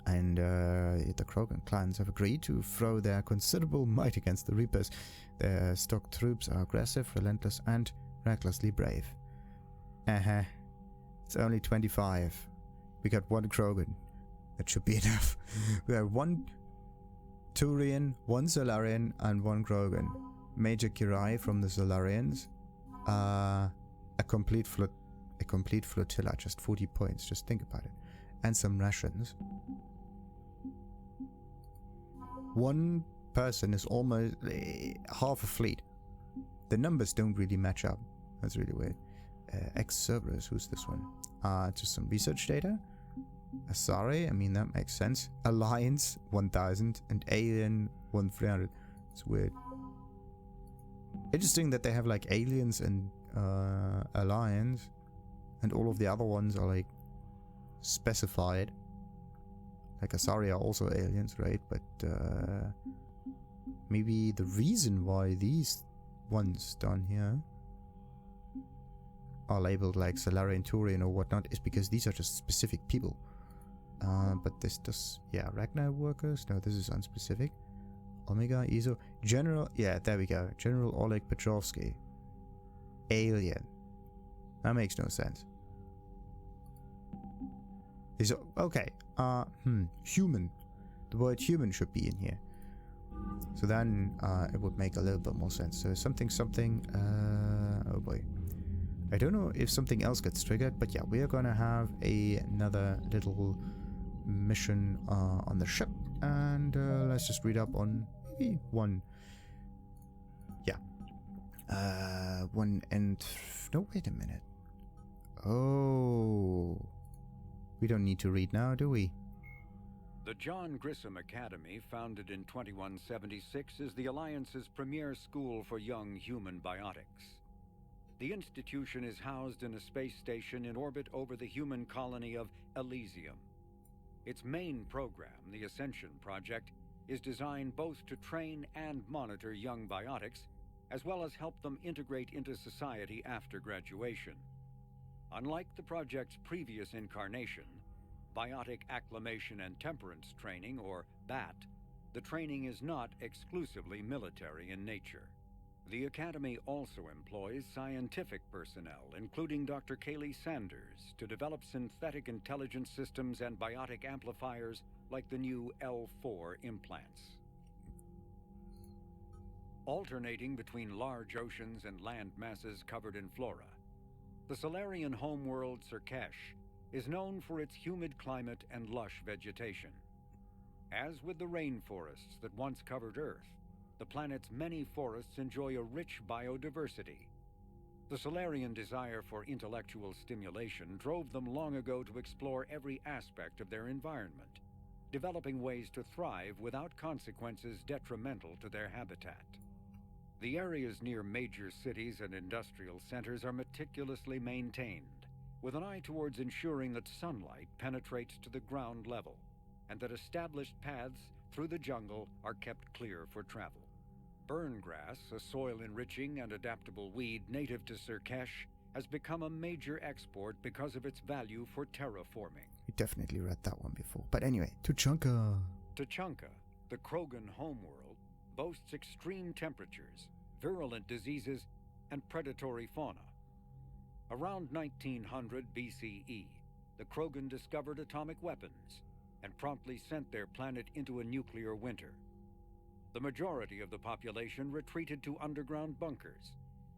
And the Krogan clans have agreed to throw their considerable might against the Reapers. Their stock troops are aggressive, relentless, and recklessly brave. It's only 25. We got one Krogan. That should be enough. We have one Turian, one Solarian, and one Krogan. Major Kirai from the Solarians. A complete flotilla, just 40 points. Just think about it. And some rations. One person is almost half a fleet. The numbers don't really match up. That's really weird. Ex-Cerberus, who's this one? Just some research data. Asari, I mean, that makes sense. Alliance, 1000. And Alien, 1300. It's weird. Interesting that they have like aliens and Alliance. And all of the other ones are like specified. Like Asari are also aliens, right? But maybe the reason why these ones down here are labeled like Solarian, Turian or whatnot is because these are just specific people. But this does, yeah, Ragnar workers. No, this is unspecific. Omega, ESO, General, yeah, there we go. General Oleg Petrovsky. Alien. That makes no sense. Is okay. Human. The word human should be in here. So then it would make a little bit more sense. So something. Oh boy. I don't know if something else gets triggered, but yeah, we are gonna have another little mission on the ship, and let's just read up on maybe one. Yeah. One and no, wait a minute. Oh. We don't need to read now, do we? The John Grissom Academy, founded in 2176, is the Alliance's premier school for young human biotics. The institution is housed in a space station in orbit over the human colony of Elysium. Its main program, the Ascension Project, is designed both to train and monitor young biotics, as well as help them integrate into society after graduation. Unlike the project's previous incarnation, Biotic Acclimation and Temperance Training, or BAT, the training is not exclusively military in nature. The Academy also employs scientific personnel, including Dr. Kaylee Sanders, to develop synthetic intelligence systems and biotic amplifiers like the new L4 implants. Alternating between large oceans and land masses covered in flora, the Solarian homeworld Surkesh is known for its humid climate and lush vegetation. As with the rainforests that once covered Earth, the planet's many forests enjoy a rich biodiversity. The Solarian desire for intellectual stimulation drove them long ago to explore every aspect of their environment, developing ways to thrive without consequences detrimental to their habitat. The areas near major cities and industrial centers are meticulously maintained, with an eye towards ensuring that sunlight penetrates to the ground level, and that established paths through the jungle are kept clear for travel. Burngrass, a soil-enriching and adaptable weed native to Surkesh, has become a major export because of its value for terraforming. We definitely read that one before. But anyway, Tuchanka. Tuchanka, the Krogan homeworld, boasts extreme temperatures, virulent diseases, and predatory fauna. Around 1900 BCE, the Krogan discovered atomic weapons and promptly sent their planet into a nuclear winter. The majority of the population retreated to underground bunkers,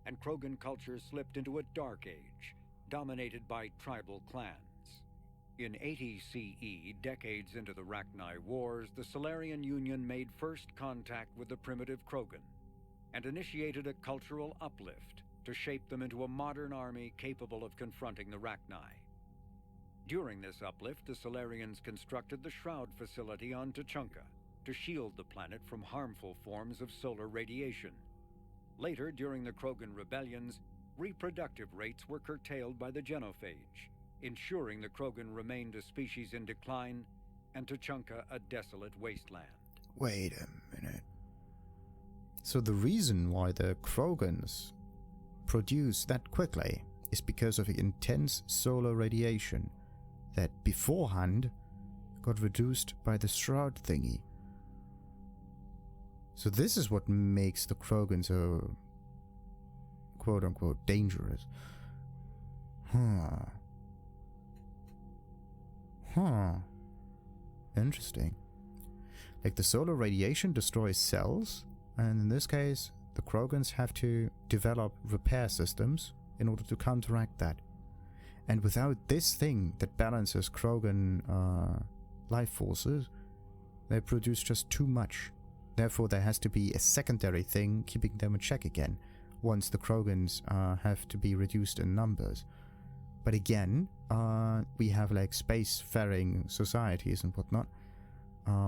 and Krogan culture slipped into a dark age, dominated by tribal clans. In 80 CE, decades into the Rachni Wars, the Solarian Union made first contact with the primitive Krogan, and initiated a cultural uplift to shape them into a modern army capable of confronting the Rachni. During this uplift, the Solarians constructed the Shroud facility on Tuchanka to shield the planet from harmful forms of solar radiation. Later, during the Krogan rebellions, reproductive rates were curtailed by the Genophage, ensuring the Krogan remained a species in decline and Tuchanka a desolate wasteland. Wait a minute. So the reason why the Krogans produce that quickly is because of the intense solar radiation that beforehand got reduced by the shroud thingy. So this is what makes the Krogan so quote-unquote dangerous. Interesting. Like the solar radiation destroys cells, and in this case, the Krogans have to develop repair systems in order to counteract that. And without this thing that balances Krogan life forces, they produce just too much. Therefore, there has to be a secondary thing keeping them in check again, once the Krogans have to be reduced in numbers. But again, we have like space-faring societies and whatnot,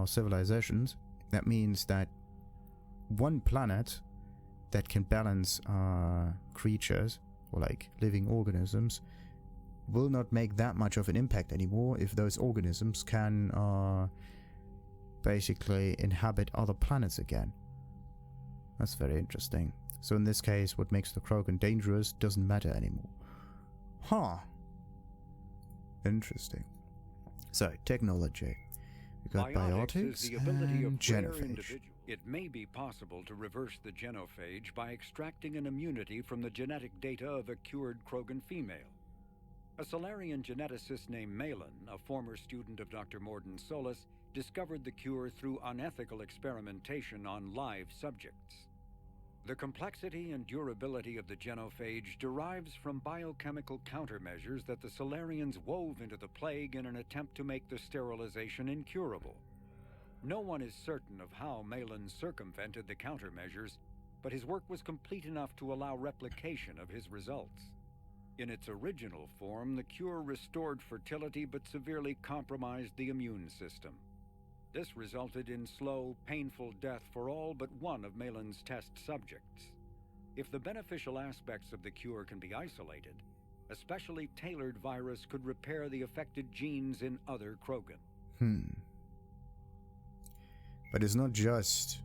civilizations. That means that one planet that can balance creatures, or like living organisms, will not make that much of an impact anymore if those organisms can basically inhabit other planets again. That's very interesting. So in this case, what makes the Krogan dangerous doesn't matter anymore. Interesting. So, technology. We got biotics and genophage. It may be possible to reverse the genophage by extracting an immunity from the genetic data of a cured Krogan female. A Solarian geneticist named Malin, a former student of Dr. Mordin Solus, discovered the cure through unethical experimentation on live subjects. The complexity and durability of the genophage derives from biochemical countermeasures that the Solarians wove into the plague in an attempt to make the sterilization incurable. No one is certain of how Malin circumvented the countermeasures, but his work was complete enough to allow replication of his results. In its original form, the cure restored fertility but severely compromised the immune system. This resulted in slow, painful death for all but one of Malin's test subjects. If the beneficial aspects of the cure can be isolated, a specially tailored virus could repair the affected genes in other Krogan. But it's not just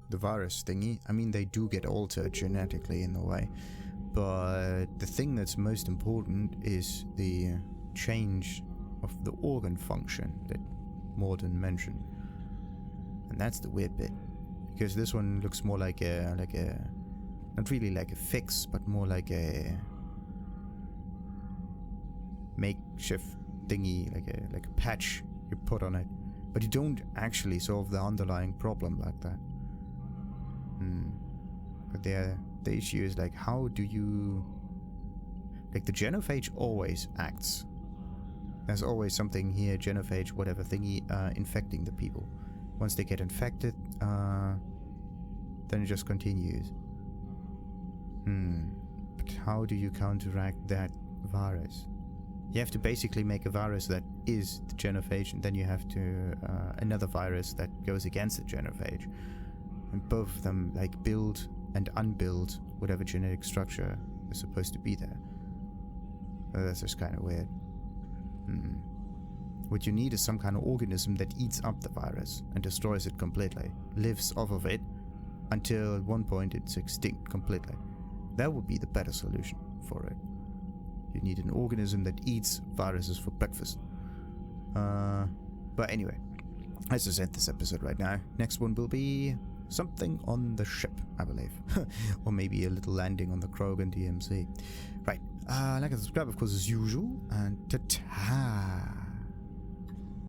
the virus thingy. I mean, they do get altered genetically in a way. But the thing that's most important is the change of the organ function that Mordin mentioned. And that's the weird bit. Because this one looks more like a not really like a fix, but more like a makeshift thingy, like a patch you put on it. But you don't actually solve the underlying problem like that. But the issue is like, how do you... Like the genophage always acts. There's always something here, genophage, whatever thingy, infecting the people. Once they get infected, then it just continues. But how do you counteract that virus? You have to basically make a virus that is the genophage, and then you have to another virus that goes against the genophage. And both of them like build and unbuild whatever genetic structure is supposed to be there. That's just kind of weird. What you need is some kind of organism that eats up the virus and destroys it completely, lives off of it until at one point it's extinct completely. That would be the better solution for it. You need an organism that eats viruses for breakfast. But anyway, let's just end this episode right now. Next one will be something on the ship, I believe. Or maybe a little landing on the Krogan DMZ. Right. Like and subscribe, of course, as usual. And ta-ta!